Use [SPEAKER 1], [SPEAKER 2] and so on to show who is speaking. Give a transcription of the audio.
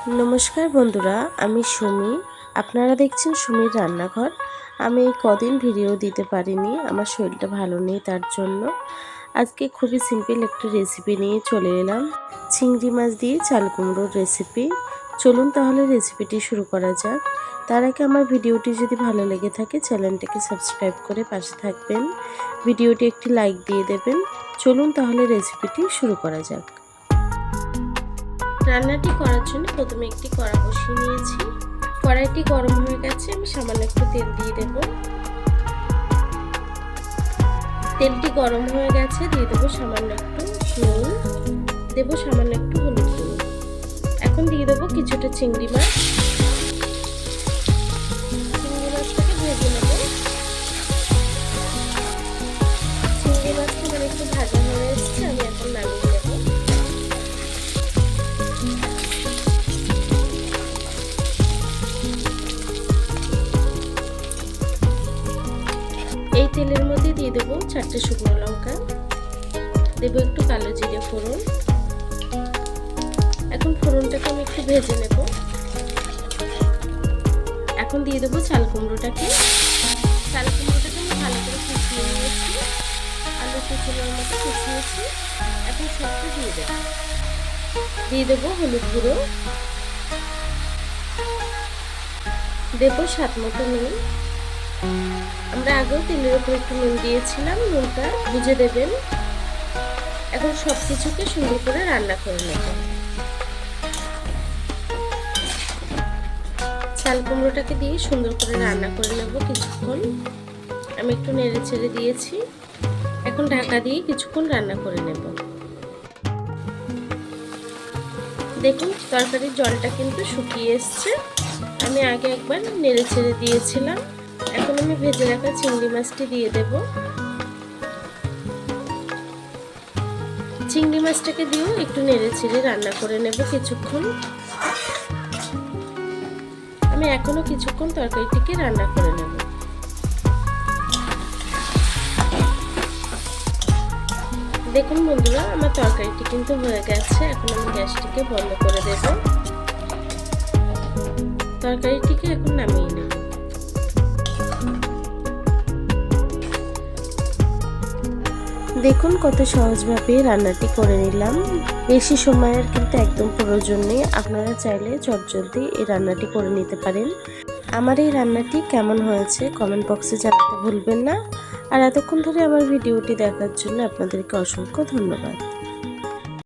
[SPEAKER 1] नमस्कार बंधुरा आमी सुमी आपनारा देखছেন সুমির রান্নাঘর। আমি এই কদিন ভিডিও দিতে পারিনি, আমার শরীরটা ভালো নেই, তার জন্য আজকে খুবই সিম্পল একটা রেসিপি নিয়ে চলে এলাম। চিংড়ি মাছ দিয়ে চাল কুমড়োর রেসিপি। চলুন তাহলে রেসিপিটি শুরু করা যাক। তার আগে আমার ভিডিওটি যদি ভালো লেগে থাকে চ্যানেলটিকে সাবস্ক্রাইব করে পাশে থাকবেন, ভিডিওটি একটি লাইক দিয়ে দেবেন। চলুন তাহলে রেসিপিটি শুরু করা যাক। রান্নাটি করার জন্য প্রথমে একটি কড়া বসিয়ে নিয়েছি। কড়াইটি গরম হয়ে গেছে, আমি সামান্য একটু তেল দিয়ে দেব। তেলটি গরম হয়ে গেছে, দিয়ে দেবো সামান্য একটু নুন, দেবো সামান্য একটু হলুদ গুঁড়ো। এখন দিয়ে দেবো কিছুটা চিংড়ি মাছ। চিংড়ি মাছটাকে ভেজে নেব। চিংড়ি মাছটা আমার একটু ভাজা হয়ে এসেছে, আমি এখন নামিয়ে নেব। এই তেলের মধ্যে দিয়ে দেবো 4টে শুকনো লঙ্কা, দেবো একটু কালো জিরে ফোড়ন। এখন ফোড়নটাকে আমি একটু ভেজে নেব। এখন দিয়ে দেবো চাল কুমড়োটাকে। চাল কুমড়োটাকে আমি ভালো করে কুচিয়ে নিয়েছি, আলু কুচনোর মতো কুচিয়েছি। এখন সবটা দিয়ে দেবো। দিয়ে দেবো হলুদ গুঁড়ো, দেবো স্বাদ মতো নুন। আমরা আগেও তেলের উপর একটু নুন দিয়েছিলাম, নুনটা বুঝে দেবেন। এখন সব কিছুকে সুন্দর করে রান্না করে নেব। চাল কুমড়োটাকে দিয়ে সুন্দর করে রান্না করে নেব কিছুক্ষণ। আমি একটু নেড়ে ছেড়ে দিয়েছি। এখন ঢাকা দিয়ে কিছুক্ষণ রান্না করে নেব। দেখুন তরকারির জলটা কিন্তু শুকিয়ে এসছে। আমি আগে একবার নেড়ে ছেড়ে দিয়েছিলাম। এখন আমি ভেজে রাখা চিংড়ি মাছটি দিয়ে দেব। চিংড়ি মাছটাকে দিয়েও একটু নেড়ে ছেড়ে রান্না করে নেব কিছুক্ষণ। আমি এখনো কিছুক্ষণ তরকারিটিকে রান্না করে নেব। দেখুন বন্ধুরা, আমার তরকারিটি কিন্তু হয়ে গেছে। এখন আমি গ্যাসটিকে বন্ধ করে দেব। তরকারিটিকে এখন নামিয়ে নেব। দেখুন কত সহজভাবে রান্নাটি করে নিলাম। বেশি সময়ের কিন্তু একদম প্রয়োজন নেই, আপনারা চাইলে চটজলদি এই রান্নাটি করে নিতে পারেন। আমার এই রান্নাটি কেমন হয়েছে কমেন্ট বক্সে জানাতে ভুলবেন না। আর এতক্ষণ ধরে আমার ভিডিওটি দেখার জন্য আপনাদেরকে অসংখ্য ধন্যবাদ।